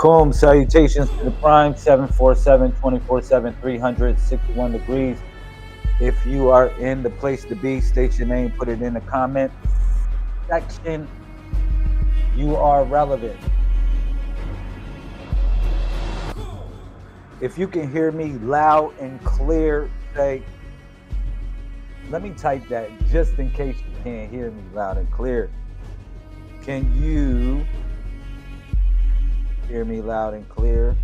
Shalom, salutations to the prime 747 24/7 361 degrees. If you are in the place to be, state your name, put it in the comment section. You are relevant. If you can hear me loud and clear, say, let me type that just in case you can't hear me loud and clear. Can you hear me loud and clear?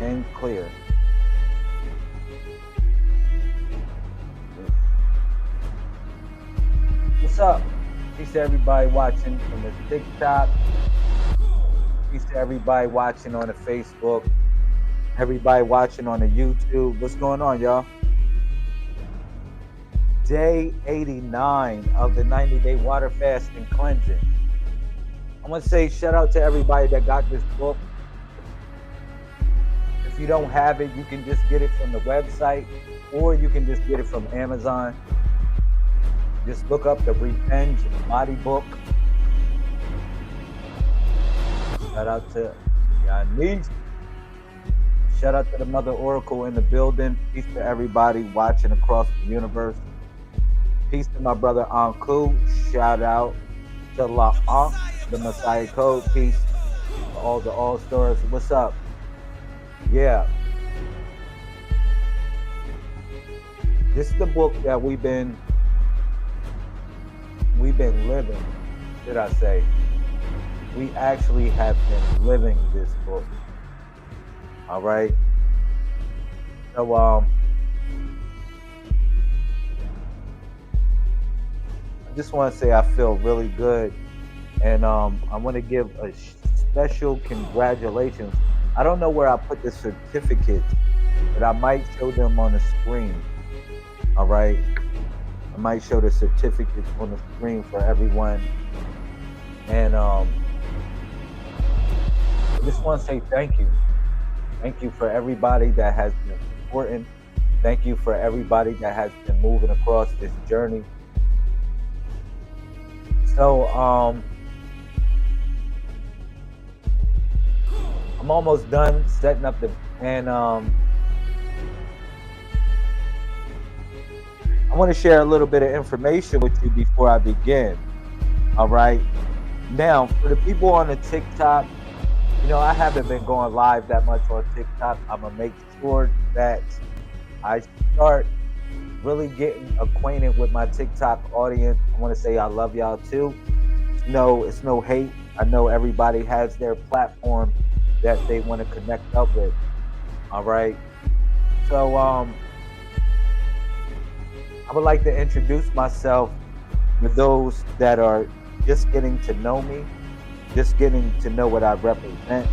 And clear. What's up? Peace to everybody watching from the TikTok. Peace to everybody watching on the Facebook. Everybody watching on the YouTube. What's going on, y'all? Day 89 of the 90-day water fast and cleansing. I want to say shout out to everybody that got this book. If you don't have it, you can just get it from the website or you can just get it from Amazon. Just look up the Revenge Body Book. Shout out to Yanis. Shout out to the Mother Oracle in the building. Peace to everybody watching across the universe. Peace to my brother Anku. Shout out to La Ankh, the Messiah Code. Peace to all the All-Stars. What's up? Yeah. This is the book that we've been living, should I say. We actually have been living this book. All right. So I just want to say I feel really good, and I want to give a special congratulations. I don't know where I put the certificates, but I might show them on the screen. All right. I might show the certificates on the screen for everyone, and I just want to say thank you. Thank you for everybody that has been supporting. Thank you for everybody that has been moving across this journey. So I'm almost done setting up the and I want to share a little bit of information with you before I begin. All right. Now, for the people on the TikTok, I haven't been going live that much on TikTok. I'm going to make sure that I start really getting acquainted with my TikTok audience. I want to say I love y'all too. No, it's no hate. I know everybody has their platform that they want to connect up with. All right. So I would like to introduce myself for those that are just getting to know me, just getting to know what I represent.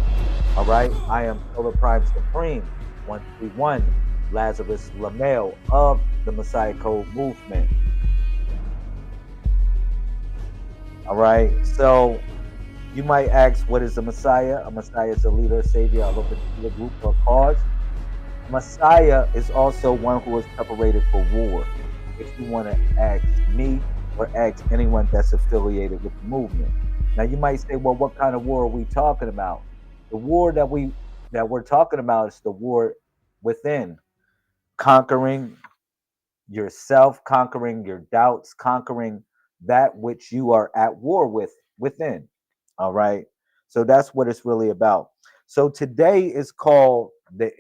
All right. I am Solar Prime Supreme 131 Lazarus Lamel of the Messiah Code movement. All right. So you might ask, what is a Messiah? A Messiah is a leader, savior of a particular group or cause. A Messiah is also one who is separated for war. If you want to ask me or ask anyone that's affiliated with the movement. Now you might say, well, what kind of war are we talking about? The war that we're talking about is the war within, conquering yourself, conquering your doubts, conquering that which you are at war with within. All right. So that's what it's really about. So today is called the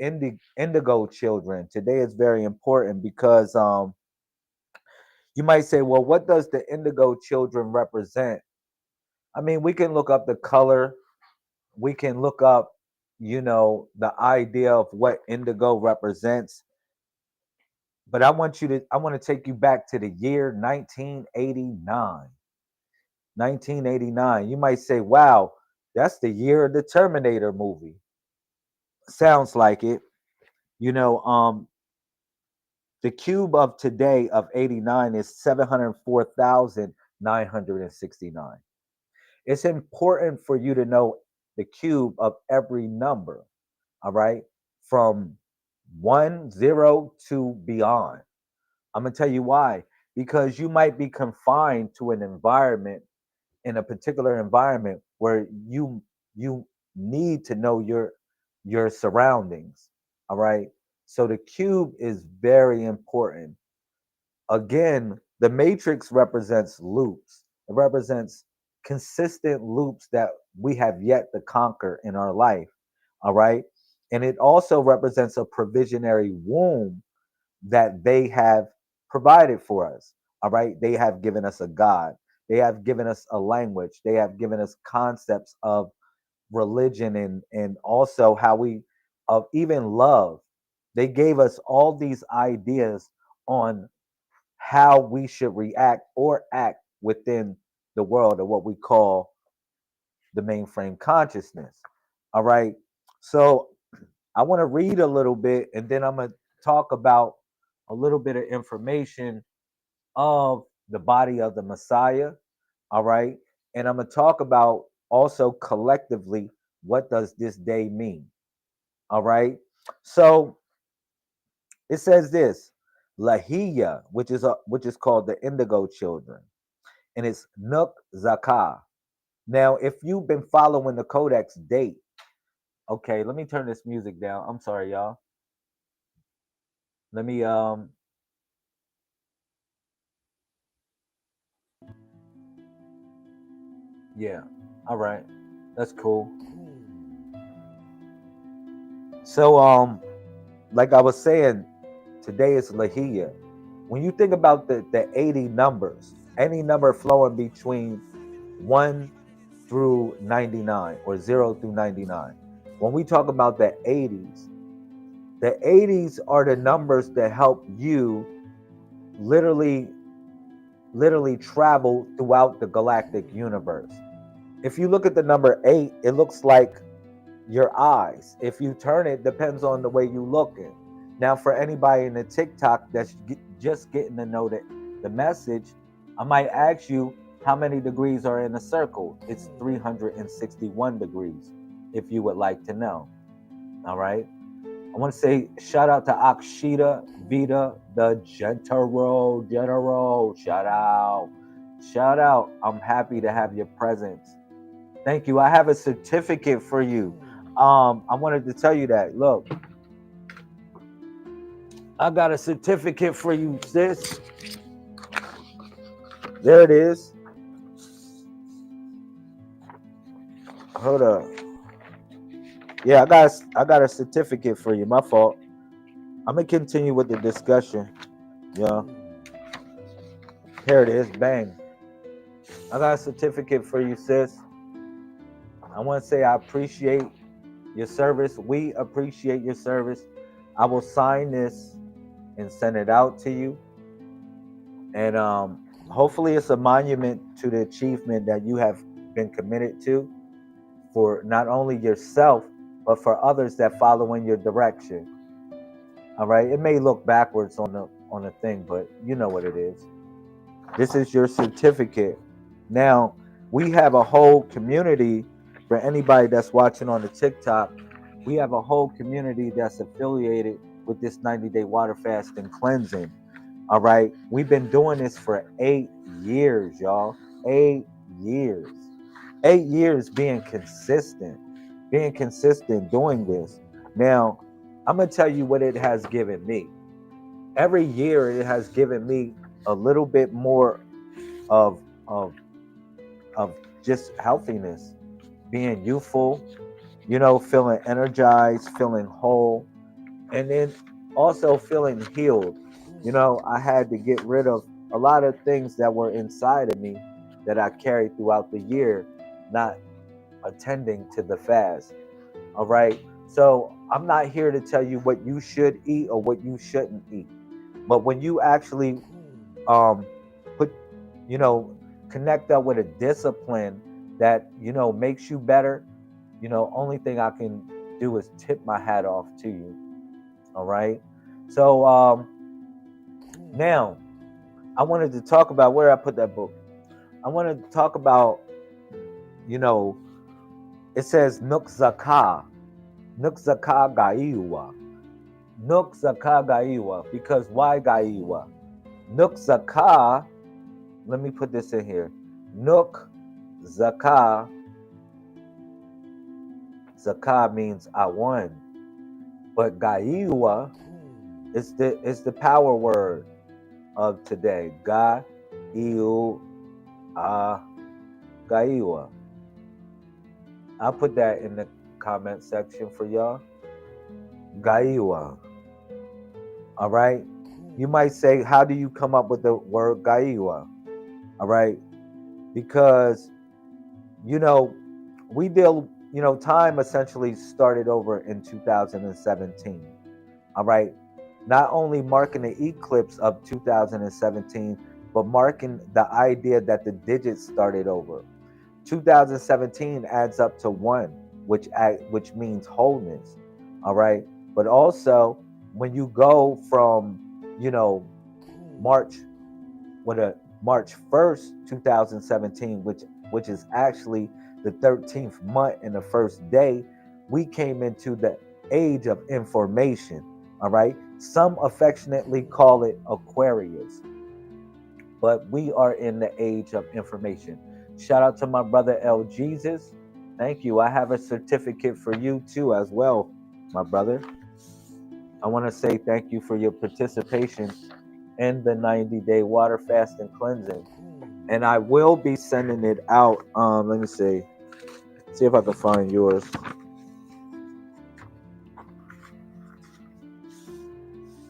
Indigo Children. Today is very important because you might say, well, what does the Indigo Children represent? I mean, we can look up the color, we can look up, the idea of what indigo represents. But I want to take you back to the year 1989. 1989. You might say, wow, that's the year of the Terminator movie. Sounds like it. You know, the cube of today of 89 is 704,969. It's important for you to know the cube of every number, all right? From 1, 0 to beyond. I'm going to tell you why. Because you might be confined to an environment in a particular environment where you need to know your surroundings. All right. So the cube is very important. Again, the matrix represents loops. It represents consistent loops that we have yet to conquer in our life. All right. And it also represents a provisionary womb that they have provided for us. All right. They have given us a God. They have given us a language. They have given us concepts of religion and also how we of even love. They gave us all these ideas on how we should react or act within the world of what we call the mainframe consciousness. All right. So I want to read a little bit and then I'm going to talk about a little bit of information of the body of the Messiah. All right. And I'm going to talk about also collectively what does this day mean. All right. So it says this Lahiya, which is called the Indigo Children, and it's Nuk Zakah. Now, if you've been following the Codex date, okay, let me turn this music down. I'm sorry, y'all. Let me yeah. All right. That's cool. So like I was saying, today is Lahiya. When you think about the 80 numbers, any number flowing between 1 through 99 or 0 through 99. When we talk about the 80s are the numbers that help you literally travel throughout the galactic universe. If you look at the number 8, it looks like your eyes. If you turn it, depends on the way you look at. Now, for anybody in the TikTok that's just getting to know the message, I might ask you how many degrees are in a circle. It's 361 degrees, if you would like to know. All right. I want to say shout out to Akshita Vita, the General. Shout out. Shout out. I'm happy to have your presence. Thank you. I have a certificate for you. I wanted to tell you that. Look, I got a certificate for you, sis. There it is. Hold up. Yeah, I got a certificate for you. My fault. I'm gonna continue with the discussion. Yeah. Here it is. Bang. I got a certificate for you, sis. I want to say I appreciate your service. We appreciate your service. I will sign this and send it out to you. And hopefully it's a monument to the achievement that you have been committed to for not only yourself, but for others that follow in your direction. All right. It may look backwards on the thing, but you know what it is. This is your certificate. Now, we have a whole community for anybody that's watching on the TikTok. We have a whole community that's affiliated with this 90-day water fast and cleansing. All right. We've been doing this for 8 years, y'all. 8 years. 8 years being consistent doing this. Now, I'm going to tell you what it has given me. Every year, it has given me a little bit more of of of just healthiness, being youthful, feeling energized, feeling whole, and then also feeling healed. I had to get rid of a lot of things that were inside of me that I carried throughout the year, not attending to the fast. All right. So I'm not here to tell you what you should eat or what you shouldn't eat. But when you actually um put you know connect up with a discipline that makes you better, only thing I can do is tip my hat off to you. All right. So now I wanted to talk about where I put that book. I wanted to talk about, you know it says Nuk Zakah, Nuk Zakah Gaiwa, Nuk Zakah Gaiwa, because why Gaiwa? Nuk Zakah, let me put this in here. Nuk Zakah, Zakah means I won. But Gaiwa is the power word of today. Ga, Iu, Ah, Gaiwa. I'll put that in the comment section for y'all. Gaiwa. All right. You might say, how do you come up with the word Gaiwa? All right. Because, you know, we deal, time essentially started over in 2017. All right. Not only marking the eclipse of 2017, but marking the idea that the digits started over. 2017 adds up to one, which means wholeness. All right. But also, when you go from, you know, March, with a March 1st, 2017, which is actually the 13th month and the first day, we came into the age of information. All right. Some affectionately call it Aquarius, but we are in the age of information. Shout out to my brother L Jesus. Thank you. I have a certificate for you too, as well, my brother. I want to say thank you for your participation in the 90-day water fast and cleansing. And I will be sending it out. Let me see if I can find yours.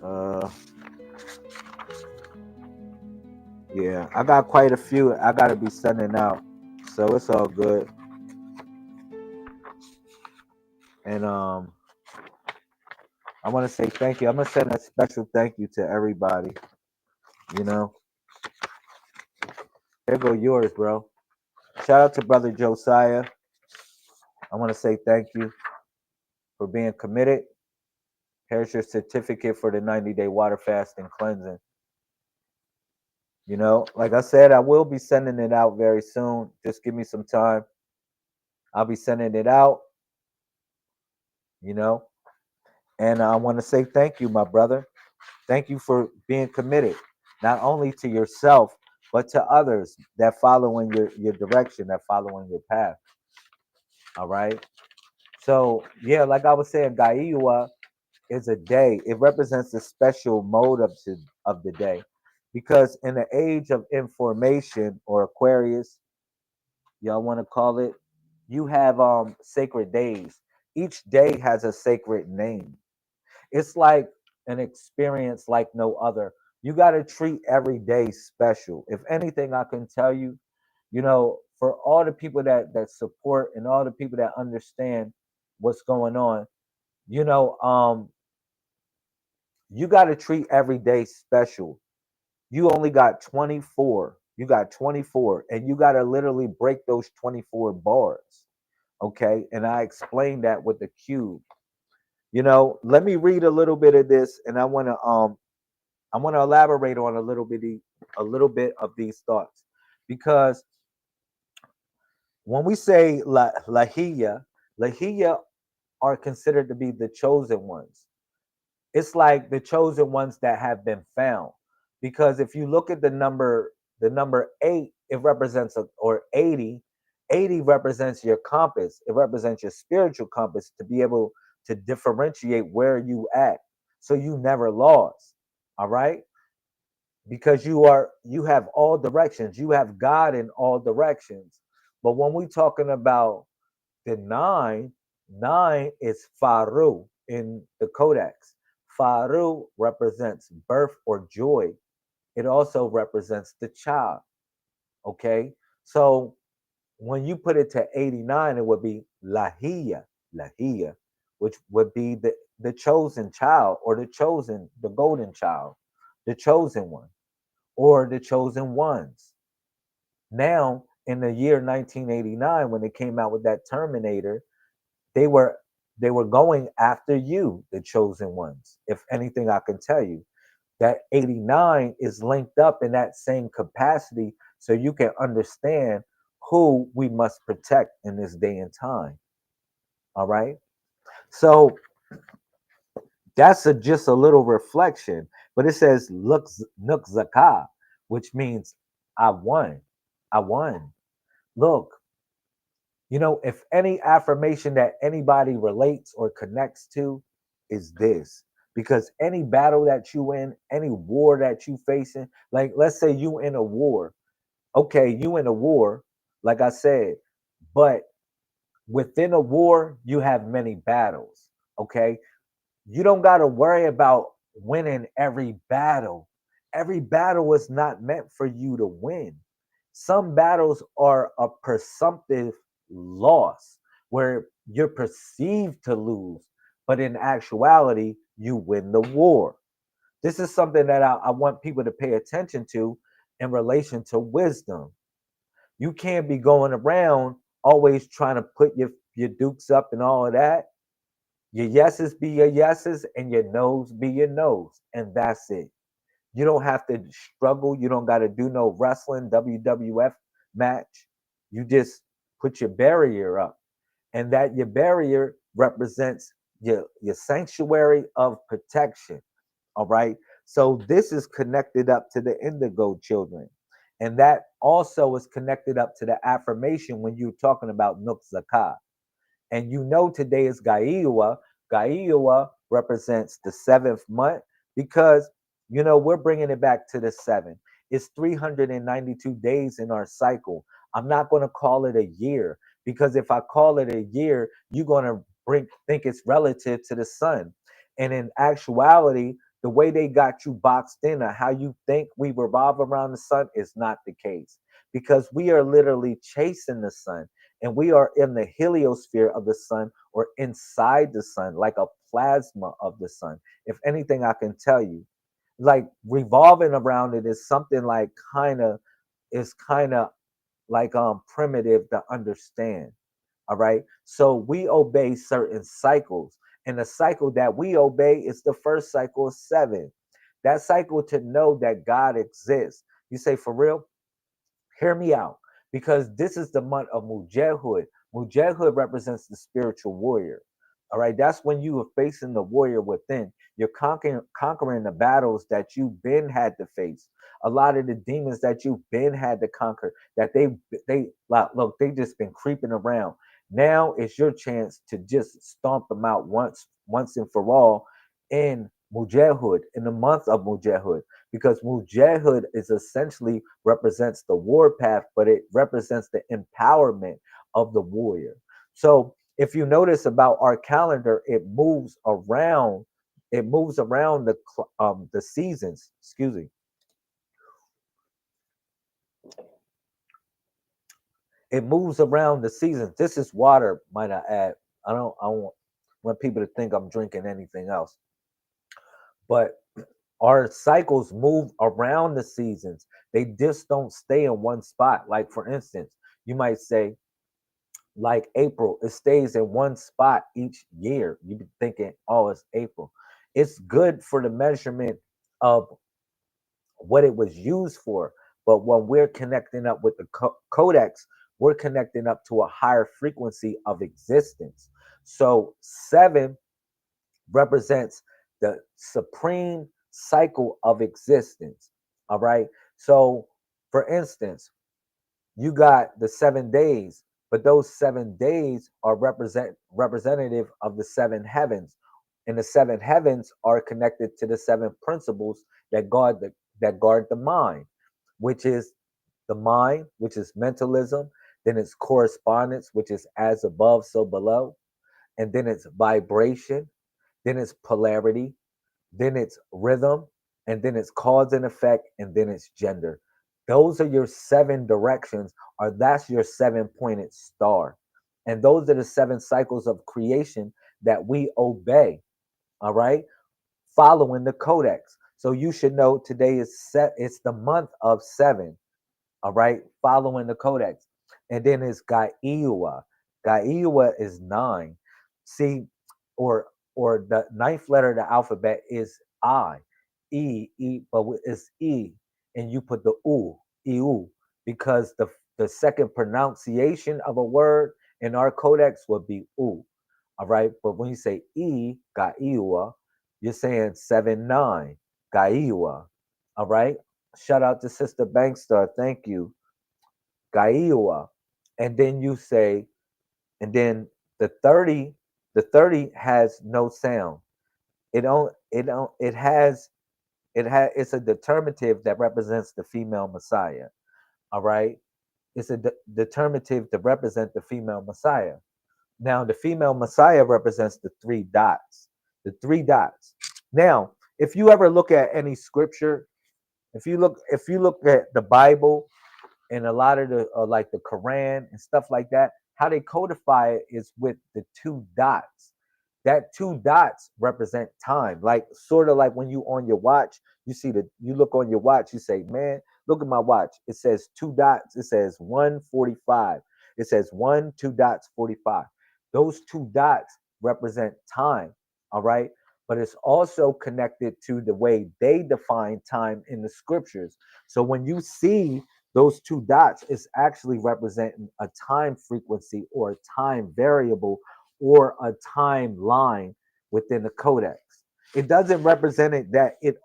Uh, yeah, I got quite a few. I gotta be sending out, so it's all good. And I want to say thank you. I'm gonna send a special thank you to everybody. You know, here go yours, bro. Shout out to brother Josiah. I want to say thank you for being committed. Here's your certificate for the 90-day water fast and cleansing. Like I said, I will be sending it out very soon. Just give me some time. I'll be sending it out, you know. And I want to say thank you, my brother. Thank you for being committed, not only to yourself, but to others that follow in your direction, that follow in your path. All right. So yeah, like I was saying, Gaiwa is a day. It represents a special mode of the day. Because in the age of information, or Aquarius, y'all want to call it, you have sacred days. Each day has a sacred name. It's like an experience like no other. You got to treat every day special. If anything, I can tell you, for all the people that support and all the people that understand what's going on, you know, um, you got to treat every day special. You only got 24. You got 24, and you got to literally break those 24 bars. Okay. And I explained that with the cube. Let me read a little bit of this, and I want to elaborate on a little bit of these thoughts, because when we say Lahiya are considered to be the chosen ones. It's like the chosen ones that have been found. Because if you look at the number 8, it represents or 80. 80 represents your compass. It represents your spiritual compass, to be able to differentiate where you at, so you never lost. All right. Because you have all directions. You have God in all directions. But when we talking about the nine is Faru in the Codex. Faru represents birth or joy. It also represents the child. Okay. So when you put it to 89, it would be Lahia, which would be the chosen child, or the golden child, the chosen one, or the chosen ones. Now, in the year 1989, when they came out with that Terminator, they were they were going after you, the chosen ones. If anything, I can tell you that 89 is linked up in that same capacity, so you can understand who we must protect in this day and time. All right. So that's just a little reflection. But it says look Nuk Zakah, which means I won. I won. Look, If any affirmation that anybody relates or connects to is this, because any battle that you in, any war that you facing, like let's say you in a war, okay, you in a war, like I said, but within a war, you have many battles, okay? You don't got to worry about winning every battle. Every battle is not meant for you to win. Some battles are a presumptive loss where you're perceived to lose, but in actuality, you win the war. This is something that I want people to pay attention to in relation to wisdom. You can't be going around always trying to put your dukes up and all of that. Your yeses be your yeses and your no's be your no's. And that's it. You don't have to struggle. You don't got to do no wrestling, WWF match. You just put your barrier up. And that your barrier represents your sanctuary of protection. All right. So this is connected up to the indigo children. And that also is connected up to the affirmation when you're talking about Nukzaka. And today is Gaiua. Gaiua represents the seventh month because we're bringing it back to the seven. It's 392 days in our cycle. I'm not going to call it a year because if I call it a year, you're going to think it's relative to the sun. And in actuality, the way they got you boxed in or how you think we revolve around the sun is not the case because we are literally chasing the sun and we are in the heliosphere of the sun or inside the sun, like a plasma of the sun. If anything, I can tell you, like revolving around it is something like kind of like primitive to understand. All right. So we obey certain cycles. And the cycle that we obey is the first cycle of seven. That cycle to know that God exists. You say, for real? Hear me out, because this is the month of Mujahud. Mujahud represents the spiritual warrior. All right, that's when you are facing the warrior within. You're conquering the battles that you've been had to face. A lot of the demons that you've been had to conquer, that they like, look, they just been creeping around. Now it's your chance to just stomp them out once and for all in Mujahud, in the month of Mujahud, because Mujahid is essentially represents the war path, but it represents the empowerment of the warrior. So if you notice about our calendar, it moves around. It moves around the seasons. Excuse me. It moves around the seasons. This is water, might I add. I don't want people to think I'm drinking anything else. But our cycles move around the seasons. They just don't stay in one spot. Like for instance, you might say, like April, it stays in one spot each year. You be thinking, oh, it's April. It's good for the measurement of what it was used for. But when we're connecting up with the codex, we're connecting up to a higher frequency of existence. So seven represents the supreme cycle of existence. All right. So, for instance, you got the 7 days, but those 7 days are representative of the seven heavens, and the seven heavens are connected to the seven principles that guard the mind, which is the mind, which is mentalism. Then it's correspondence, which is as above, so below, and then it's vibration, then it's polarity, then it's rhythm, and then it's cause and effect, and then it's gender. Those are your seven directions, or that's your seven pointed star. And those are the seven cycles of creation that we obey, all right, following the codex. So you should know today is it's the month of seven, all right, following the codex. And then it's Gaiua. Gaiua is nine. See, or the ninth letter of the alphabet is I. But it's E, and you put the U, because the second pronunciation of a word in our codex would be U. All right. But when you say Gaiua, you're saying 7-9, Gaiua. All right. Shout out to Sister Bankstar. Thank you. Gaiua. And then you say And then the 30, the 30 has no sound. It's a determinative that represents the female Messiah. All right. It's a determinative to represent the female Messiah. Now, the female Messiah represents the three dots. The three dots. Now, if you ever look at any scripture, if you look at the Bible and a lot of the like the Quran and stuff like that, how they codify it is with the two dots. That two dots represent time, like sort of like when you on your watch, you look on your watch, you say, "Man, look at my watch. It says two dots. It says 1:45. It says one two dots 45." Those two dots represent time. All right. But it's also connected to the way they define time in the scriptures. So when you see those two dots, it's actually representing a time frequency or a time variable or a timeline within the codex. It doesn't represent it that it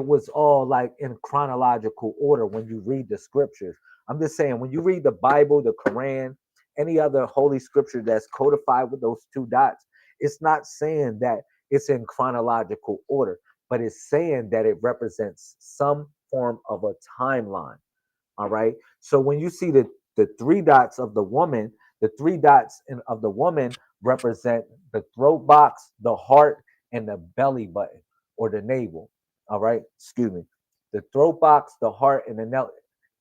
was all like in chronological order when you read the scriptures. I'm just saying when you read the Bible, the Quran, any other holy scripture that's codified with those two dots, it's not saying that it's in chronological order, but it's saying that it represents some form of a timeline. All right. So when you see the three dots of the woman, the three dots of the woman represent the throat box, the heart, and the belly button or the navel. All right. Excuse me. The throat box, the heart, and the navel.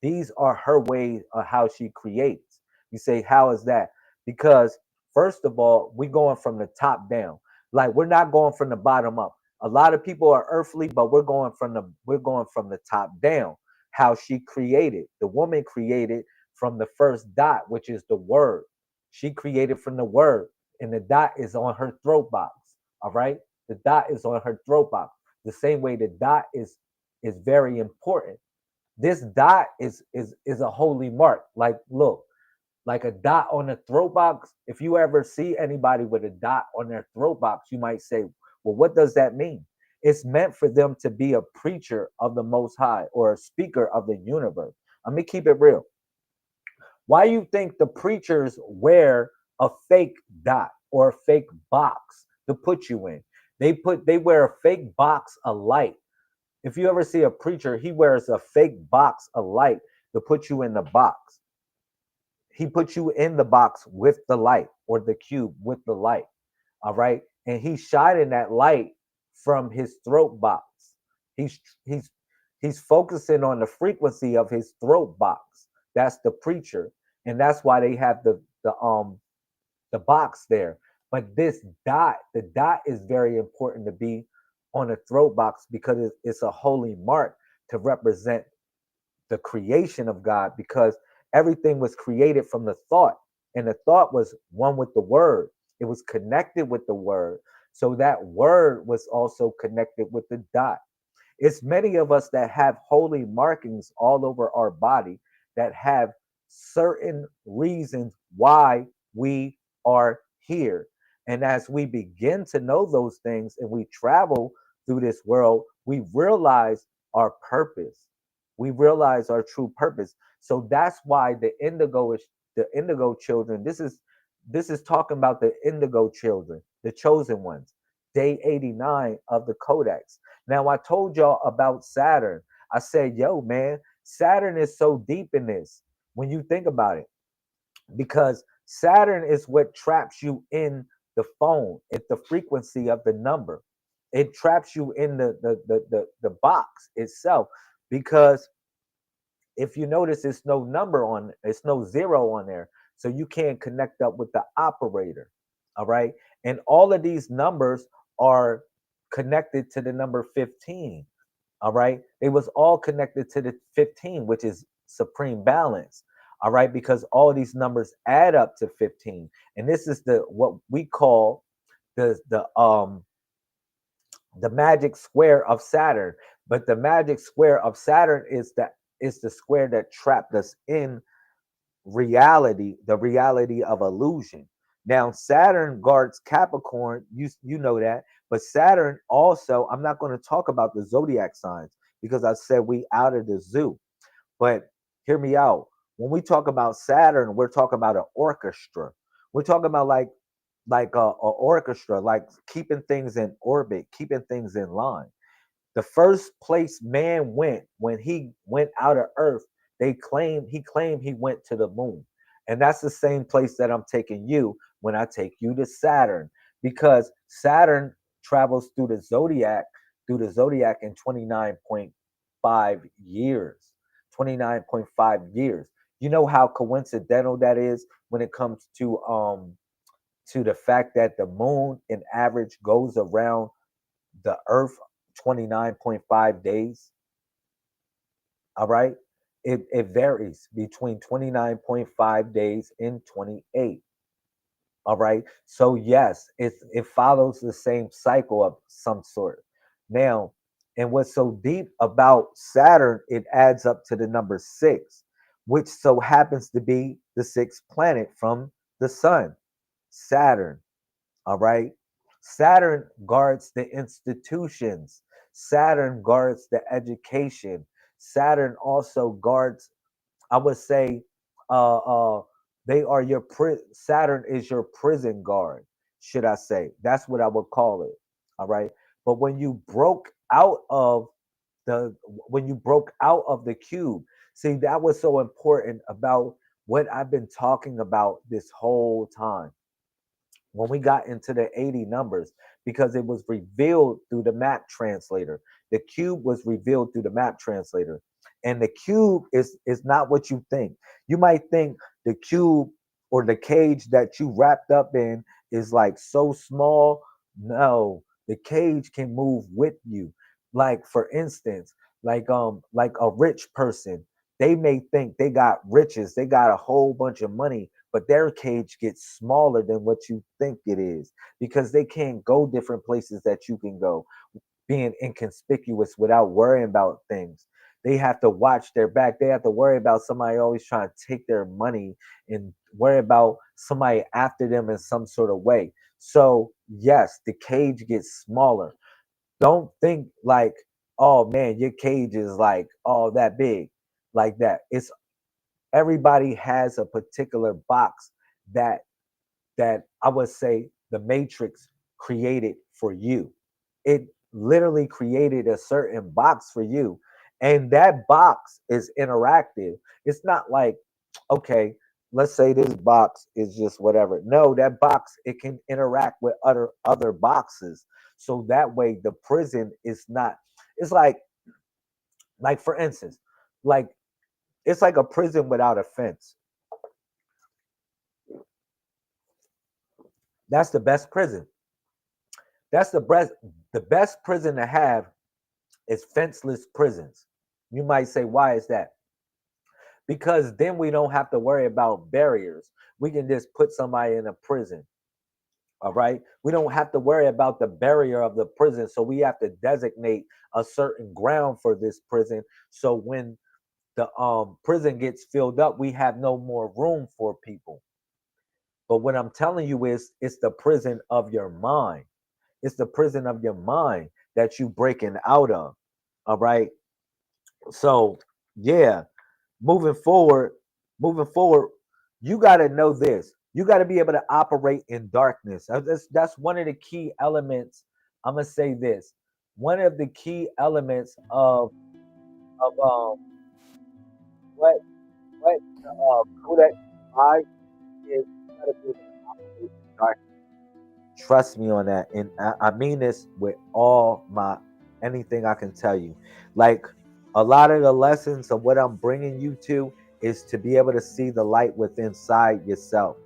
These are her ways of how she creates. You say, how is that? Because first of all, we're going from the top down. Like we're not going from the bottom up. A lot of people are earthly, but we're going from the top down. How she created. The woman created from the first dot, which is the word. She created from the word, and the dot is on her throat box. All right, the dot is on her throat box. The same way the dot is very important. This dot is a holy mark. Like look, like a dot on the throat box. If you ever see anybody with a dot on their throat box, you might say, well, what does that mean? It's meant for them to be a preacher of the Most High or a speaker of the universe. Let me keep it real. Why you think the preachers wear a fake dot or a fake box to put you in? They wear a fake box of light. If you ever see a preacher, he wears a fake box of light to put you in the box. He puts you in the box with the light or the cube with the light. All right. And he's shining that light from his throat box. He's he's he's focusing on the frequency of his throat box. That's the preacher. And that's why they have the box there. But this dot, the dot is very important to be on a throat box because it's a holy mark to represent the creation of God because everything was created from the thought, and the thought was one with the word. It was connected with the word. So that word was also connected with the dot. It's many of us that have holy markings all over our body that have certain reasons why we are here. And as we begin to know those things and we travel through this world, we realize our purpose. We realize our true purpose. So that's why the indigo children. This is talking about the indigo children, the chosen ones. Day 89 of the Codex. Now, I told y'all about Saturn. I said, yo, man, Saturn is so deep in this when you think about it, because Saturn is what traps you in the phone at the frequency of the number. It traps you in the box itself because if you notice, it's no zero on there. So you can't connect up with the operator. All right. And all of these numbers are connected to the number 15. All right. It was all connected to the 15, which is supreme balance. All right. Because all these numbers add up to 15. And this is what we call the the magic square of Saturn. But the magic square of Saturn is the square that trapped us in reality, the reality of illusion. Now Saturn guards Capricorn, you know that, but Saturn also, I'm not going to talk about the zodiac signs because I said we out of the zoo. But hear me out. When we talk about Saturn, we're talking about an orchestra. We're talking about like a orchestra, like keeping things in orbit, keeping things in line. The first place man went when he went out of Earth, he claimed he went to the moon. And that's the same place that I'm taking you when I take you to Saturn, because Saturn travels through the zodiac in 29.5 years. 29.5 years. You know how coincidental that is when it comes to the fact that the moon in average goes around the earth 29.5 days. All right. It varies between 29.5 days and 28. All right. So yes, it follows the same cycle of some sort. Now, and what's so deep about Saturn, it adds up to the number six, which so happens to be the sixth planet from the sun, Saturn. All right. Saturn guards the institutions. Saturn guards the education. Saturn also guards, I would say, uh, uh, they are Saturn is your prison guard, should I say? That's what I would call it. All right. But the when you broke out of the cube, see, that was so important about what I've been talking about this whole time when we got into the 80 numbers, because it was revealed through the map translator. The cube was revealed through the map translator. And the cube is not what you think. You might think the cube or the cage that you wrapped up in is like so small. No, the cage can move with you. Like for instance, like a rich person, they may think they got riches, they got a whole bunch of money, but their cage gets smaller than what you think it is because they can't go different places that you can go, being inconspicuous without worrying about things. They have to watch their back. They have to worry about somebody always trying to take their money and worry about somebody after them in some sort of way. So, yes, the cage gets smaller. Don't think like, oh man, your cage is like all that big like that. It's everybody has a particular box that I would say the Matrix created for you. It literally created a certain box for you. And that box is interactive. It's not like, okay, let's say this box is just whatever. No, that box, it can interact with other boxes. So that way the prison is not, it's like for instance, like it's like a prison without a fence. That's the best prison. That's the best prison to have is fenceless prisons. You might say, why is that? Because then we don't have to worry about barriers. We can just put somebody in a prison. All right. We don't have to worry about the barrier of the prison. So we have to designate a certain ground for this prison. So when the prison gets filled up, we have no more room for people. But what I'm telling you is it's the prison of your mind. It's the prison of your mind that you breaking out of. All right. So yeah, moving forward, moving forward, you got to know this. You got to be able to operate in darkness. That's one of the key elements. I'm gonna say this. One of the key elements of what Kodak I is got to be able to operate in darkness. Trust me on that. And I mean this with all my anything I can tell you. Like a lot of the lessons of what I'm bringing you to is to be able to see the light within inside yourself.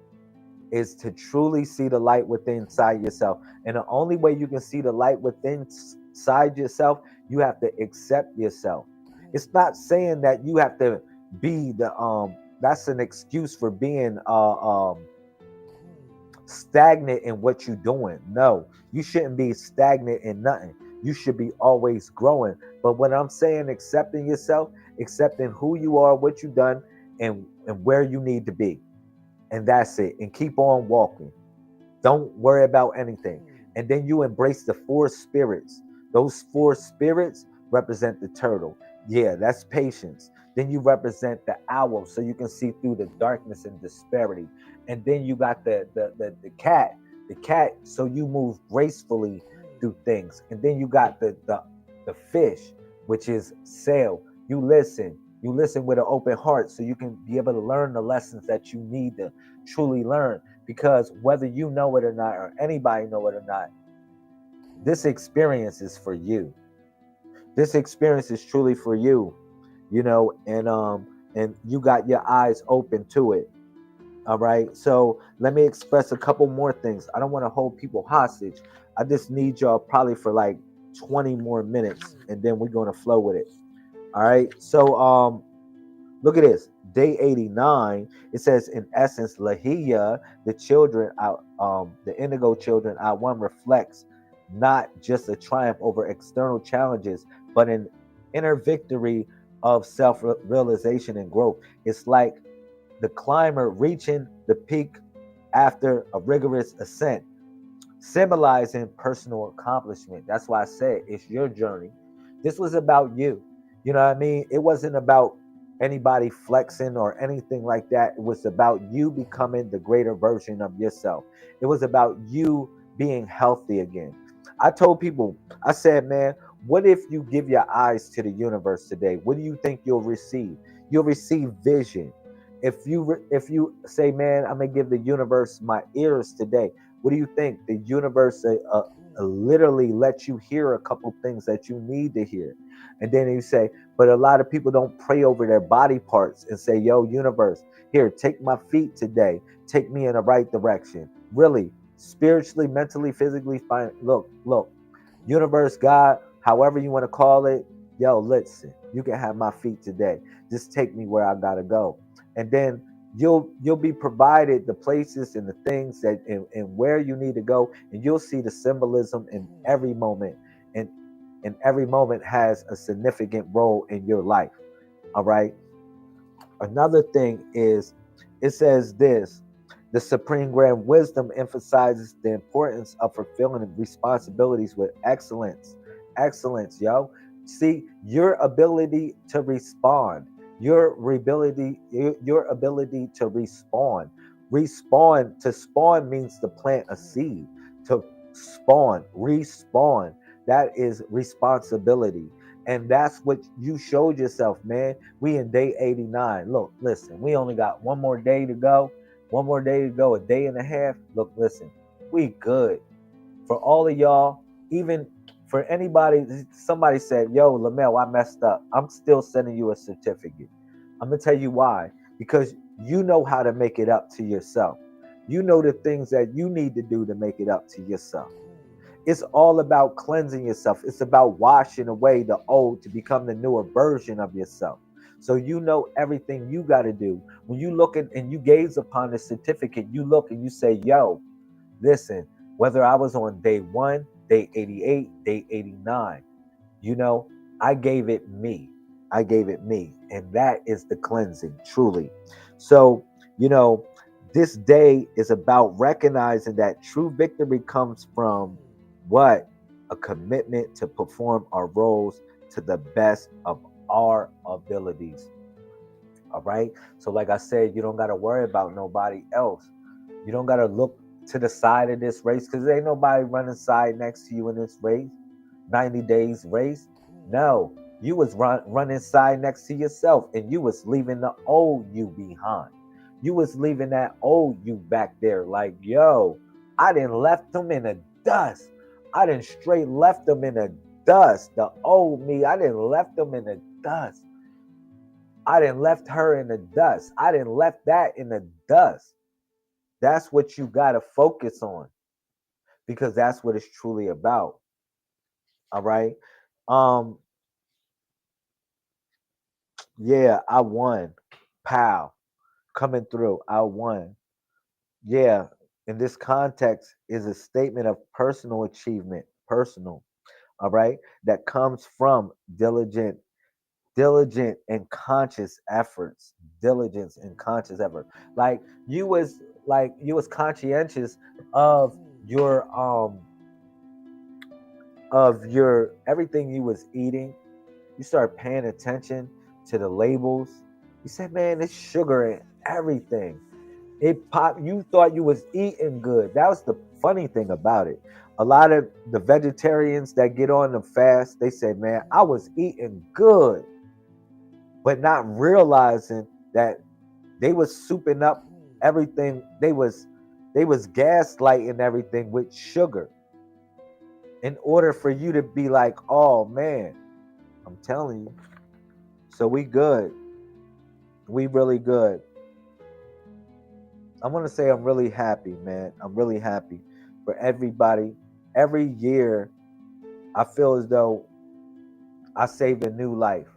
Is to truly see the light within inside yourself. And the only way you can see the light within inside yourself, you have to accept yourself. It's not saying that you have to be the that's an excuse for being stagnant in what you're doing. No, you shouldn't be stagnant in nothing. You should be always growing. But when I'm saying accepting yourself, accepting who you are, what you've done, and where you need to be. And that's it. And keep on walking. Don't worry about anything. And then you embrace the four spirits. Those four spirits represent the turtle. Yeah, that's patience. Then you represent the owl, so you can see through the darkness and disparity. And then you got the cat, so you move gracefully through things. And then you got the fish, which is sail. You listen with an open heart, so you can be able to learn the lessons that you need to truly learn. Because whether you know it or not, or anybody know it or not, this experience is for you. This experience is truly for you, and you got your eyes open to it. All right. So let me express a couple more things. I don't want to hold people hostage. I just need y'all probably for like 20 more minutes, and then we're going to flow with it. All right. So look at this. Day 89, it says, in essence, Lahiya, the indigo children, I one reflects not just a triumph over external challenges, but an inner victory of self realization and growth. It's like the climber reaching the peak after a rigorous ascent, symbolizing personal accomplishment. That's why I say it's your journey. This was about you. You know what I mean? It wasn't about anybody flexing or anything like that. It was about you becoming the greater version of yourself. It was about you being healthy again. I told people, I said, man, what if you give your eyes to the universe today? What do you think you'll receive? You'll receive vision. If you say, man, I'm gonna give the universe my ears today, what do you think? The universe literally lets you hear a couple things that you need to hear. And then you say, but a lot of people don't pray over their body parts and say, yo, universe, here, take my feet today. Take me in the right direction. Really, spiritually, mentally, physically, fine. Look, universe, God, however you want to call it, yo, listen, you can have my feet today. Just take me where I gotta go. And then you'll be provided the places and the things that and where you need to go, and you'll see the symbolism in every moment, and every moment has a significant role in your life. All right. Another thing is, it says this: the supreme grand wisdom emphasizes the importance of fulfilling responsibilities with excellence. Excellence, yo. See, your ability to respond, your ability to respawn. Respawn, to spawn means to plant a seed. To spawn, respawn, that is responsibility. And that's what you showed yourself, man. We in day 89. Look, listen, we only got one more day to go. One more day to go, a day and a half. Look, listen, we good. For all of y'all, even for anybody, somebody said, yo, Lamel, I messed up. I'm still sending you a certificate. I'm going to tell you why. Because you know how to make it up to yourself. You know the things that you need to do to make it up to yourself. It's all about cleansing yourself. It's about washing away the old to become the newer version of yourself. So you know everything you got to do. When you look at and you gaze upon the certificate, you look and you say, yo, listen, whether I was on day 1, day 88, day 89, you know, I gave it me. I gave it me. And that is the cleansing, truly. So, you know, this day is about recognizing that true victory comes from what? A commitment to perform our roles to the best of our abilities. All right. So, like I said, you don't got to worry about nobody else. You don't got to look to the side of this race because there ain't nobody running side next to you in this race. 90 days race. No, you was running side next to yourself, and you was leaving the old you behind. You was leaving that old you back there. Like, yo, I didn't left them in the dust. I didn't straight left them in the dust. The old me, I didn't left them in the dust. I didn't left her in the dust. I didn't left that in the dust. That's what you got to focus on, because that's what it's truly about. All right. Um, yeah, I won. Pow. Coming through. I won. Yeah. In this context is a statement of personal achievement. Personal. All right. That comes from diligent and conscious efforts. Diligence and conscious effort. Like you was conscientious of your of your everything you was eating. You start paying attention to the labels. He said, man, it's sugar in everything. It pop. You thought you was eating good. That was the funny thing about it. A lot of the vegetarians that get on the fast, they say, man, I was eating good, but not realizing that they was souping up everything. They was gaslighting everything with sugar in order for you to be like, oh man, I'm telling you. So we good. We really good. I want to say I'm really happy, man. I'm really happy for everybody. Every year, I feel as though I saved a new life.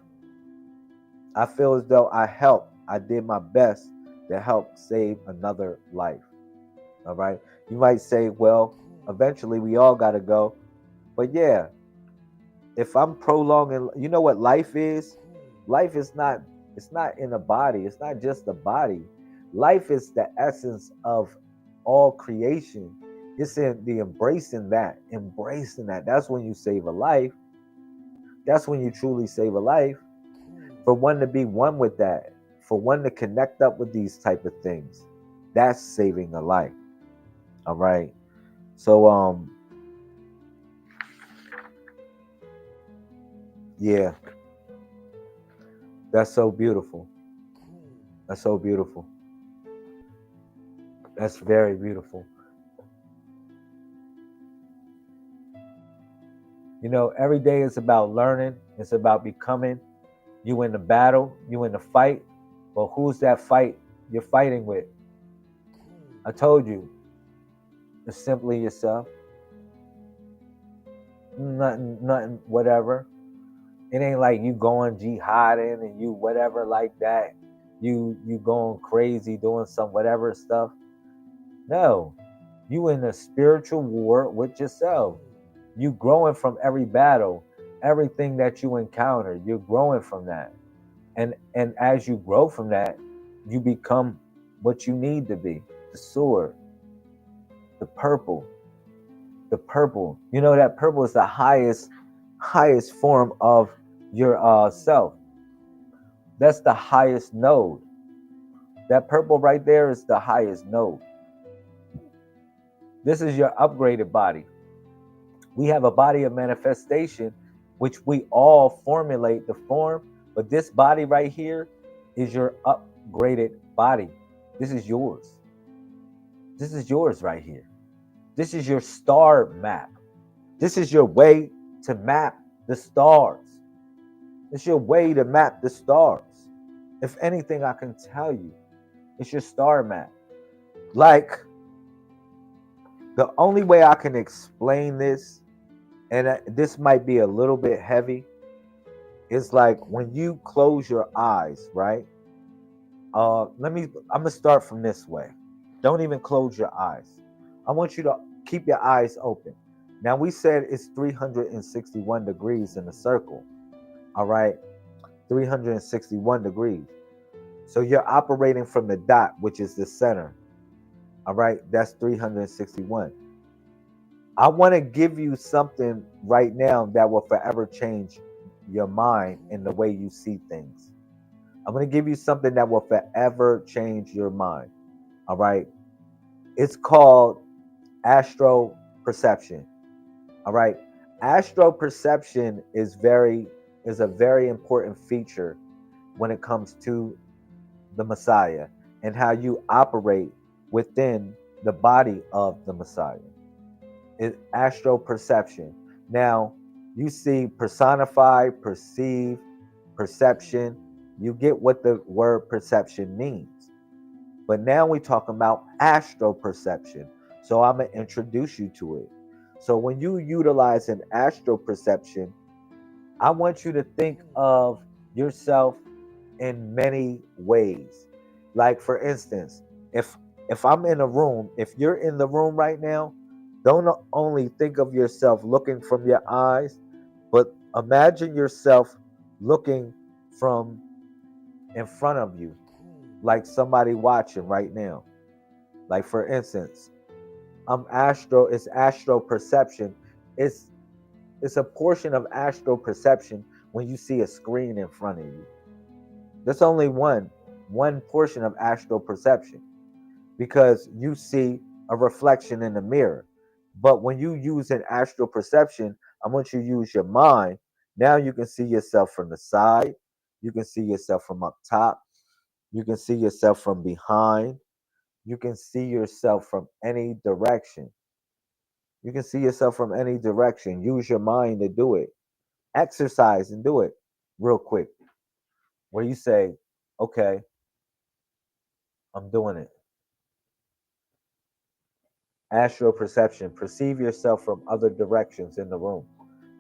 I feel as though I did my best to help save another life. All right. You might say, well, eventually we all got to go. But yeah, if I'm prolonging, you know what life is? Life is not, it's not in a body. It's not just the body. Life is the essence of all creation. It's in the embracing that, embracing that. That's when you save a life. That's when you truly save a life. For one to be one with that, for one to connect up with these type of things, that's saving a life. All right. So yeah, that's so beautiful. That's so beautiful. That's very beautiful. You know, every day is about learning. It's about becoming. You in the battle, you in the fight. But who's that fight you're fighting with? I told you, it's simply yourself. Nothing, whatever. It ain't like you going jihading and you whatever like that. You going crazy doing some whatever stuff. No, you in a spiritual war with yourself. You growing from every battle, everything that you encounter. You're growing from that, and as you grow from that, you become what you need to be. The sword, the purple, the purple. You know that purple is the highest form of your self. That's the highest node. That purple right there is the highest node. This is your upgraded body. We have a body of manifestation, which we all formulate the form, but this body right here is your upgraded body. This is yours. This is yours right here. This is your star map. This is your way to map the stars. It's your way to map the stars. If anything, I can tell you, it's your star map. Like, the only way I can explain this, and this might be a little bit heavy, is like when you close your eyes, right? I'm gonna start from this way. Don't even close your eyes. I want you to keep your eyes open. Now we said it's 361 degrees in a circle. All right, 361 degrees. So you're operating from the dot, which is the center. All right, that's 361. I want to give you something right now that will forever change your mind and the way you see things. I'm going to give you something that will forever change your mind. All right. It's called astro perception. All right. Astro perception is a very important feature when it comes to the Messiah and how you operate within the body of the Messiah. It's astro perception. Now, you see personify, perceive, perception. You get what the word perception means. But now we're talking about astro perception. So I'm going to introduce you to it. So when you utilize an astro perception, I want you to think of yourself in many ways. Like for instance, if I'm in a room, if you're in the room right now, don't only think of yourself looking from your eyes, but imagine yourself looking from in front of you, like somebody watching right now. Like for instance, it's astro perception. It's it's a portion of astral perception when you see a screen in front of you. That's only one portion of astral perception, because you see a reflection in the mirror. But when you use an astral perception, I want you to use your mind. Now you can see yourself from the side, you can see yourself from up top, you can see yourself from behind, you can see yourself from any direction. You can see yourself from any direction. Use your mind to do it. Exercise and do it real quick. Where you say, okay, I'm doing it. Astral perception. Perceive yourself from other directions in the room,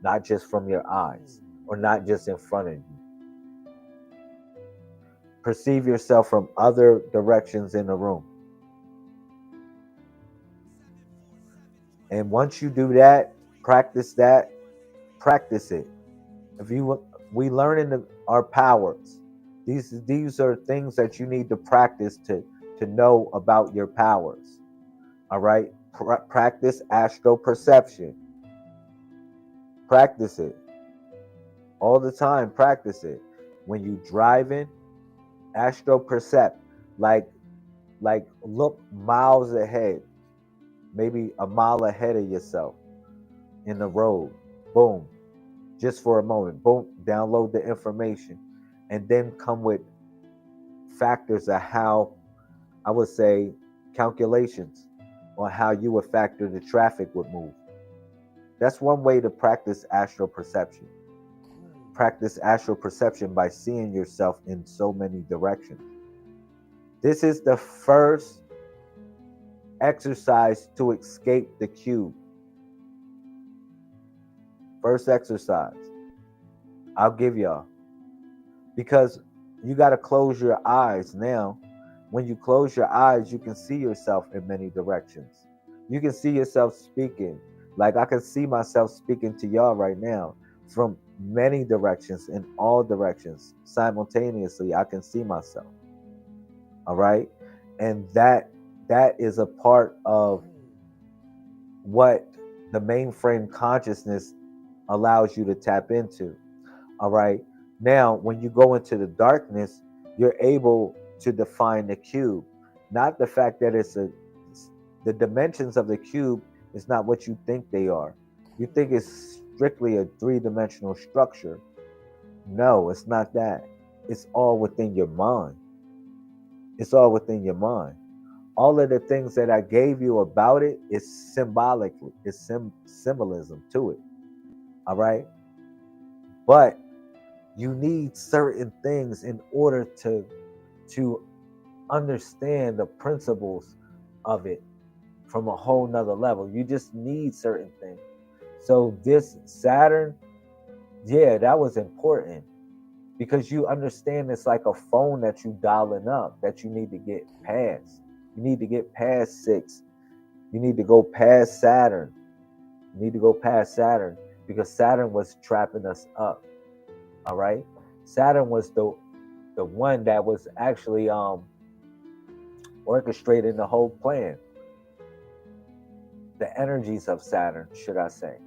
not just from your eyes or not just in front of you. Perceive yourself from other directions in the room. And once you do that, practice it. If you we learn our powers. These are things that you need to practice to know about your powers. All right? Practice astral perception. Practice it all the time. Practice it when you driving. Astral percept, like look miles ahead, maybe a mile ahead of yourself in the road. Boom, just for a moment. Boom, download the information, and then come with factors of how, I would say, calculations on how you would factor the traffic would move. That's one way to practice astral perception. Practice astral perception by seeing yourself in so many directions. This is the first exercise to escape the cube. First exercise I'll give y'all. Because you got to close your eyes now. When you close your eyes, you can see yourself in many directions. You can see yourself speaking. Like I can see myself speaking to y'all right now from many directions, in all directions. Simultaneously, I can see myself. All right? And that is a part of what the mainframe consciousness allows you to tap into. All right? Now, when you go into the darkness, you're able to define the cube. Not the fact that the dimensions of the cube is not what you think they are. You think it's strictly a three-dimensional structure. No, it's not that. It's all within your mind. It's all within your mind. All of the things that I gave you about it is symbolically, it's symbolism to it. All right? But you need certain things in order to understand the principles of it from a whole nother level. You just need certain things. So this Saturn, yeah, that was important, because you understand it's like a phone that you dialing up that you need to get past. You need to get past 6. You need to go past Saturn. You need to go past Saturn, because Saturn was trapping us up. All right? Saturn was the one that was actually orchestrating the whole plan. The energies of Saturn, should I say.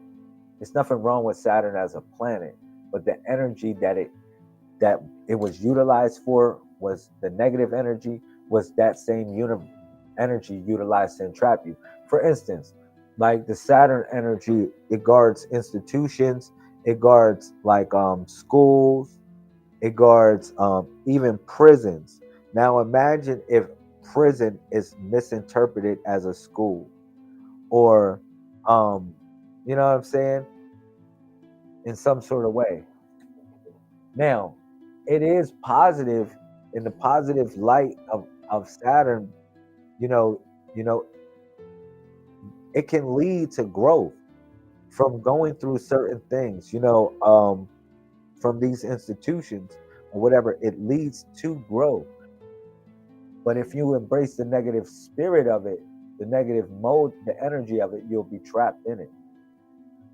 There's nothing wrong with Saturn as a planet, but the energy that it was utilized for, was the negative energy, was that same energy utilized to entrap you. For instance, like the Saturn energy, it guards institutions, it guards like schools, it guards even prisons. Now imagine if prison is misinterpreted as a school, or you know what I'm saying, in some sort of way. Now, it is positive, in the positive light of Saturn, you know, you know, it can lead to growth from going through certain things, from these institutions or whatever. It leads to growth. But if you embrace the negative spirit of it, the negative mode, the energy of it, you'll be trapped in it.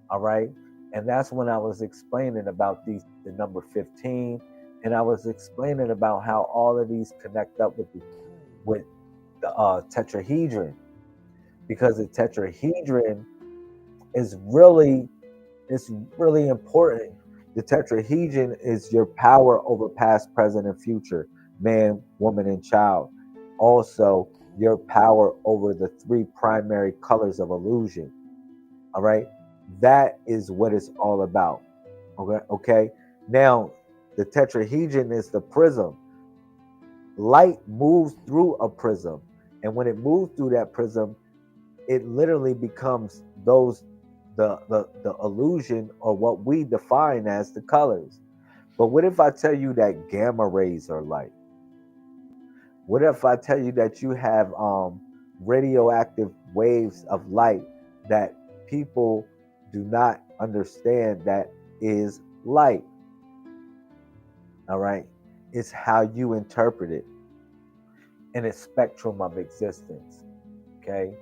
All right. And that's when I was explaining about the number 15. And I was explaining about how all of these connect up with the tetrahedron, because the tetrahedron is really important, The tetrahedron is your power over past, present, and future, man, woman, and child. Also, your power over the three primary colors of illusion. All right. That is what it's all about. Okay. Okay. Now, the tetrahedron is the prism. Light moves through a prism. And when it moves through that prism, it literally becomes those the illusion or what we define as the colors. But what if I tell you that gamma rays are light? What if I tell you that you have radioactive waves of light that people do not understand that is light? All right. It's how you interpret it in a spectrum of existence. Okay.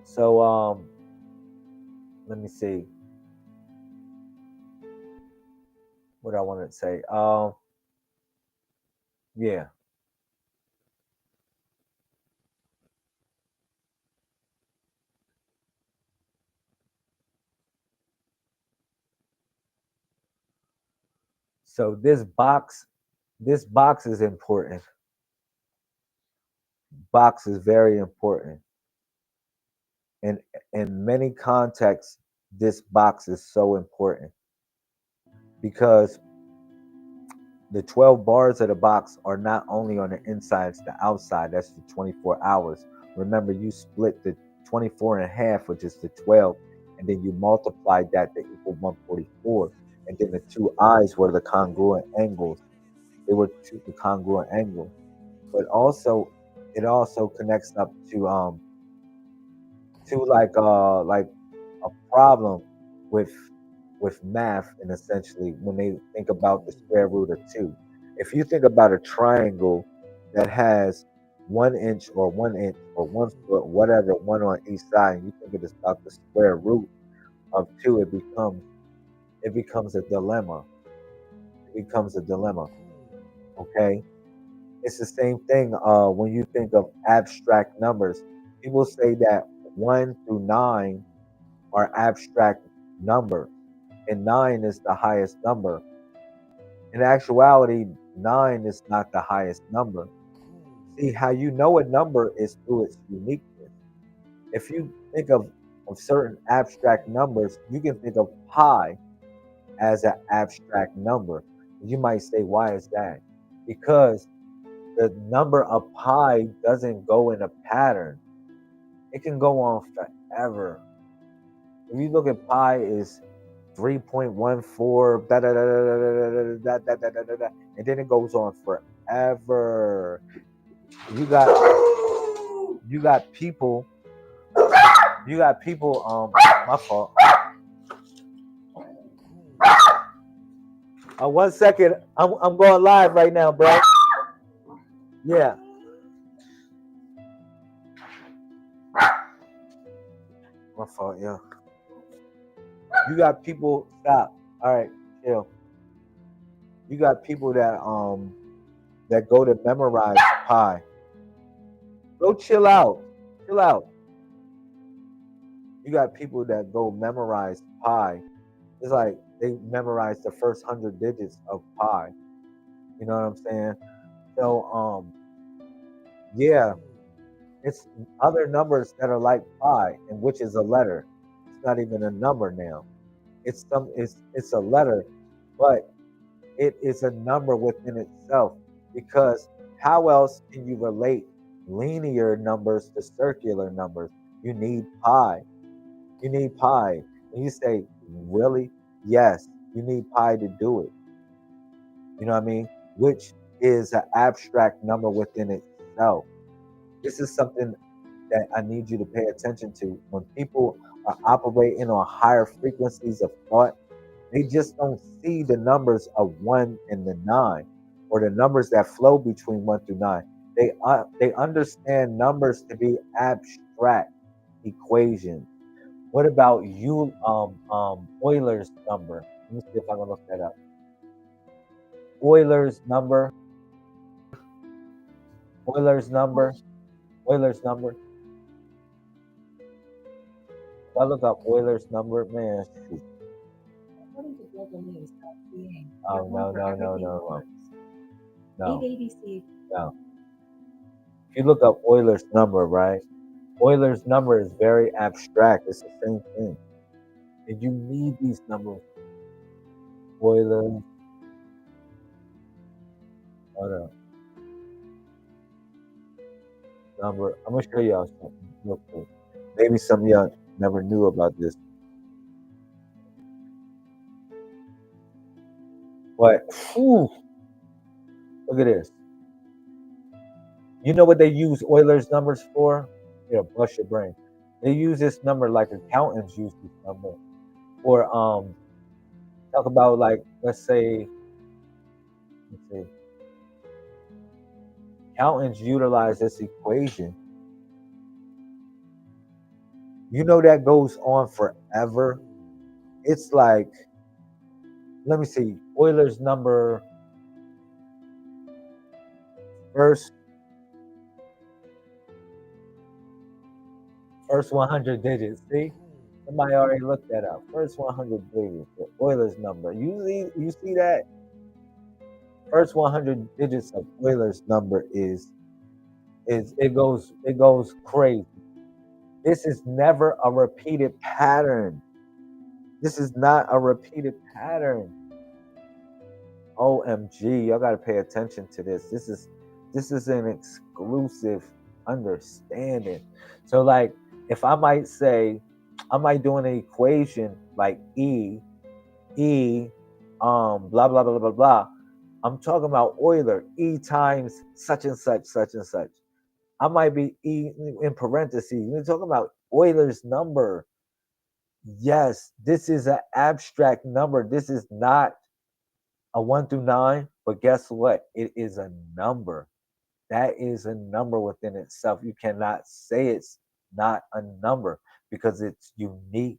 So let me see what I wanted to say. Yeah. So this box is important. Box is very important. And in many contexts, this box is so important because the 12 bars of the box are not only on the inside, it's the outside. That's the 24 hours. Remember, you split the 24 and a half, which is the 12, and then you multiplied that to equal 144. And then the two eyes were the congruent angles. They were two the congruent angles. But also, it also connects up to like a problem with math, and essentially when they think about the square root of two. If you think about a triangle that has 1 inch or 1 inch or 1 foot, whatever, one on each side, and you think it is about the square root of two, it becomes a dilemma. It becomes a dilemma. Okay. It's the same thing when you think of abstract numbers. People say that 1 through 9 are abstract numbers, and 9 is the highest number. In actuality, 9 is not the highest number. See, how you know a number is through its uniqueness. If you think of certain abstract numbers, you can think of pi as an abstract number. You might say, why is that? Because the number of pi doesn't go in a pattern. It can go on forever. If you look at pi is 3.14, and then it goes on forever. You got you got people my fault. 1 second. I'm going live right now, bro. Yeah. My fault, yeah. You got people stop. All right, chill. You got people that go to memorize pi. Go chill out. Chill out. You got people that go memorize pi. It's like they memorize the first 100 digits of pi. You know what I'm saying? So yeah, it's other numbers that are like pi, and which is a letter. It's not even a number now. It's a letter, but it is a number within itself, because how else can you relate linear numbers to circular numbers? You need pi. You need pi. And you say, really? Yes, you need pi to do it. You know what I mean? Which is an abstract number within itself. This is something that I need you to pay attention to. When people are operating on higher frequencies of thought, they just don't see the numbers of 1 and the 9, or the numbers that flow between 1 through 9. They understand numbers to be abstract equations. What about Euler's number? Let me see if I can look that up. Euler's number. Euler's number. Euler's number. If I look up Euler's number, man, shoot. being. Oh, You're one no, for no, no, everything no, works. A, no, B, B, C. no. If you look up Euler's number, right? Euler's number is very abstract. It's the same thing. And you need these numbers. Euler's, hold on, number. I'm gonna show y'all something real quick. Maybe some of y'all never knew about this. But whew, look at this. You know what they use Euler's numbers for? It'll bust your brain. They use this number like accountants use this number. Or talk about like let's see, accountants utilize this equation. You know that goes on forever. It's like, let me see, Euler's number first first 100 digits. See, somebody already looked that up. First 100 digits, the Euler's number. You see that first 100 digits of Euler's number is it goes crazy. This is never a repeated pattern. This is not a repeated pattern. OMG, y'all gotta pay attention to this. This is an exclusive understanding. So like if I might say I might do an equation like E blah blah blah blah blah. I'm talking about Euler, E times such and such. I might be E in parentheses. We're talking about Euler's number. Yes, this is an abstract number. This is not a 1 through 9, but guess what? It is a number. That is a number within itself. You cannot say it's not a number because it's unique.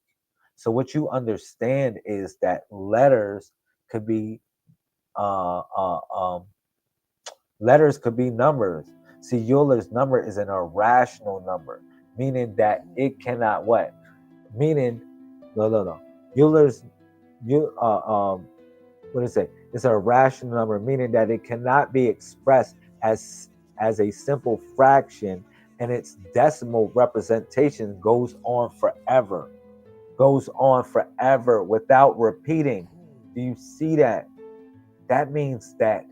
So what you understand is that letters could be uh, uh, um, letters could be numbers. See, Euler's number is an irrational number, meaning that it cannot what? Meaning, no, no, no. Euler's you what is it? It's a rational number, meaning that it cannot be expressed as a simple fraction, and its decimal representation goes on forever without repeating. Do you see that? That means that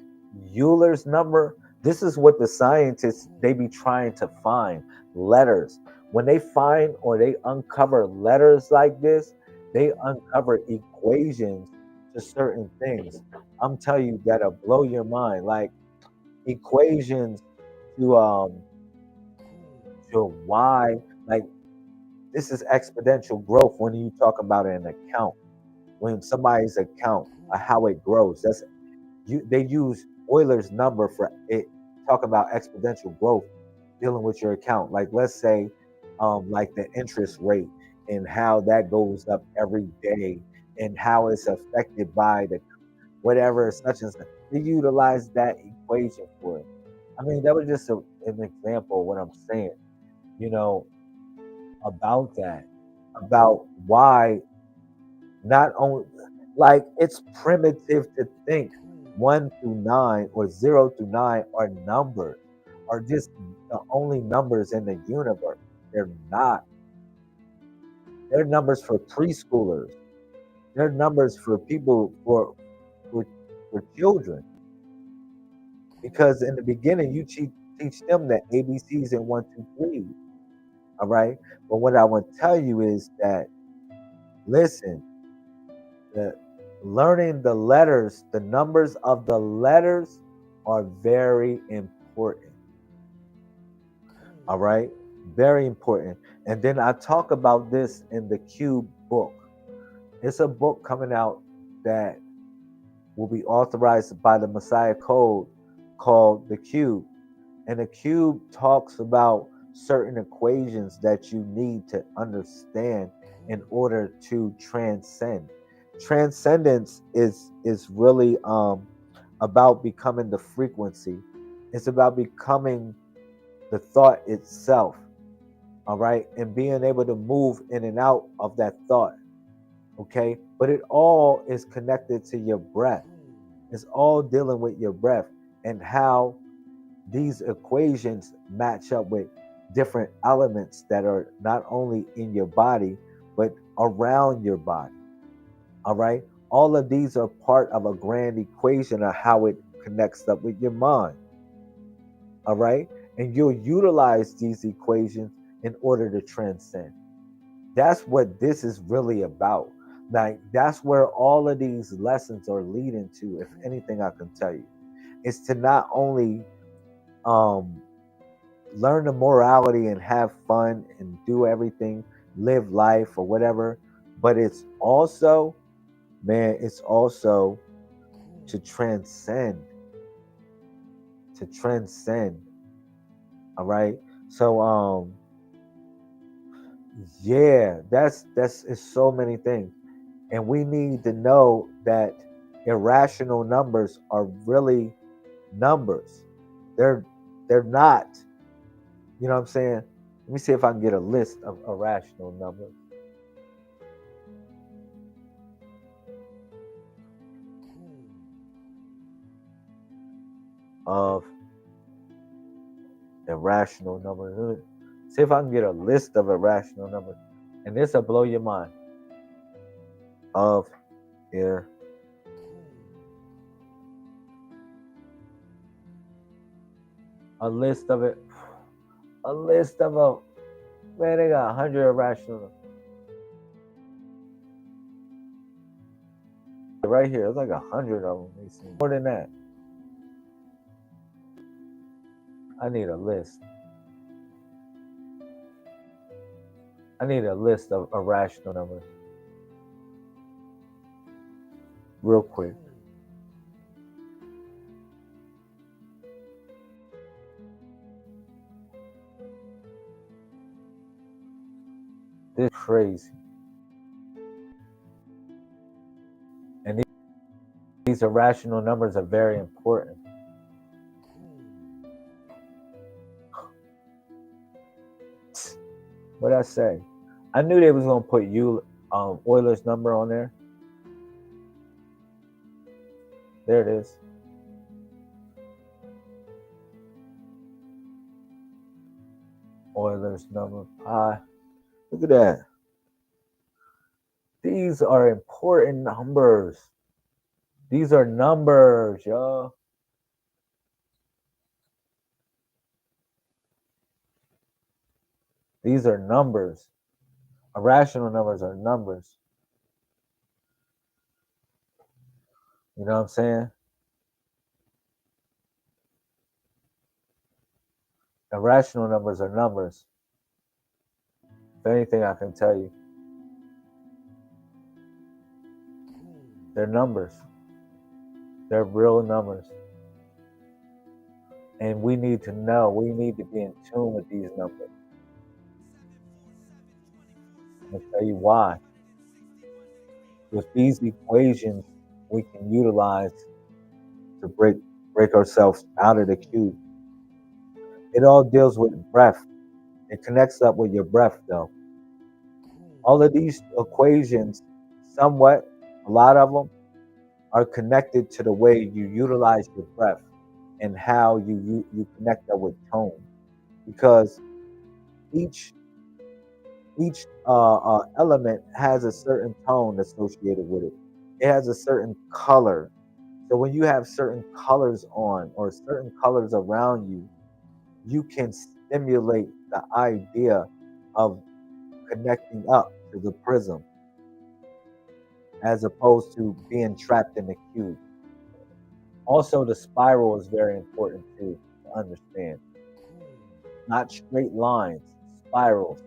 Euler's number, this is what the scientists they be trying to find letters. When they find or they uncover letters like this, they uncover equations to certain things. I'm telling you that'll blow your mind. Like equations to y, like this is exponential growth when you talk about an account. When somebody's account, how it grows. They use Euler's number for it. Talk about exponential growth dealing with your account. Like let's say, like the interest rate and how that goes up every day and how it's affected by the whatever such and such. They utilize that equation for it. I mean, that was just an example of what I'm saying. You know about that, about why not only like it's primitive to think 1 through 9 or 0 through 9 are numbers, are just the only numbers in the universe. They're not. They're numbers for preschoolers. They're numbers for people for, for children. Because in the beginning you teach them that ABCs and 1 2 3. All right. But what I want to tell you is that listen, the learning the letters, the numbers of the letters are very important. All right, very important. And then I talk about this in the Cube book. It's a book coming out that will be authorized by the Messiah Code called the Cube. And the Cube talks about certain equations that you need to understand in order to transcend. Transcendence is really about becoming the frequency. It's about becoming the thought itself. All right, and being able to move in and out of that thought. Okay, but it all is connected to your breath. It's all dealing with your breath and how these equations match up with different elements that are not only in your body, but around your body. All right. All of these are part of a grand equation of how it connects up with your mind. All right. And you'll utilize these equations in order to transcend. That's what this is really about. Like, that's where all of these lessons are leading to, if anything I can tell you. Is to not only um, learn the morality and have fun and do everything, live life or whatever, but it's also, man, it's also to transcend, to transcend. All right. So yeah, that's it's so many things. And we need to know that irrational numbers are really numbers. They're they're not, you know what I'm saying? Let me see if I can get a list of irrational numbers. Of irrational numbers. See if I can get a list of irrational numbers. And this will blow your mind. Of ir a list of it. A list of them. Man, they got 100 irrational numbers. Right here, it's like 100 of them. More than that. I need a list. I need a list of irrational numbers. Real quick. This is crazy. And these irrational numbers are very important. What'd I say? I knew they was gonna put Euler's number on there. There it is. Euler's number pi. Look at that. These are important numbers. These are numbers, y'all. These are numbers. Irrational numbers are numbers. You know what I'm saying? Irrational numbers are numbers. If anything, I can tell you, they're numbers. They're real numbers. And we need to know, we need to be in tune with these numbers. I'll tell you why. With these equations, we can utilize to break ourselves out of the cube. It all deals with breath. It connects up with your breath, though. All of these equations, somewhat, a lot of them, are connected to the way you utilize your breath and how you connect that with tone, because each element has a certain tone associated with it. It has a certain color. So when you have certain colors on or certain colors around you, you can stimulate the idea of connecting up to the prism as opposed to being trapped in the cube. Also, the spiral is very important too to understand. Not straight lines, spirals.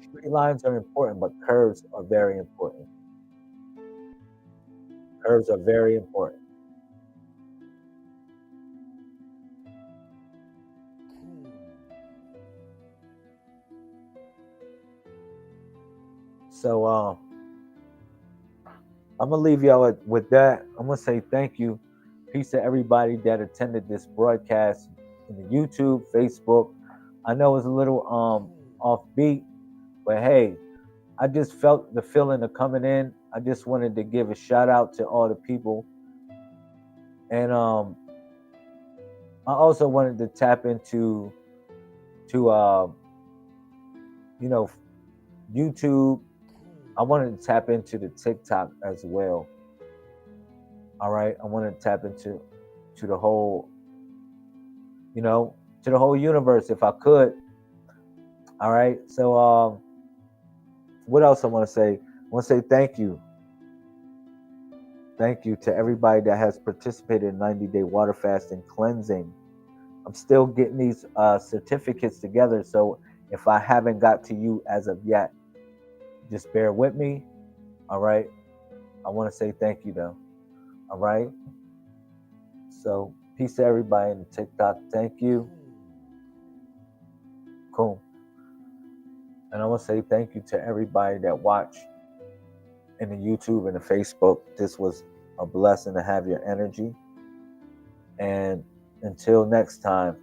Straight lines are important, but curves are very important. Curves are very important. So I'm gonna leave y'all with that. I'm gonna say thank you. Peace to everybody that attended this broadcast in the YouTube, Facebook. I know it's a little offbeat, but hey, I just felt the feeling of coming in. I just wanted to give a shout out to all the people, and I also wanted to tap into to you know YouTube. I wanted to tap into the TikTok as well. All right, I wanted to tap into to the whole, you know, to the whole universe if I could. All right, so what else I want to say? I want to say thank you to everybody that has participated in 90-day water fast and cleansing. I'm still getting these certificates together, so if I haven't got to you as of yet, just bear with me. All right, I want to say thank you though. All right, so peace to everybody in TikTok. Thank you. Cool. And I want to say thank you to everybody that watched in the YouTube and the Facebook. This was a blessing to have your energy. And until next time,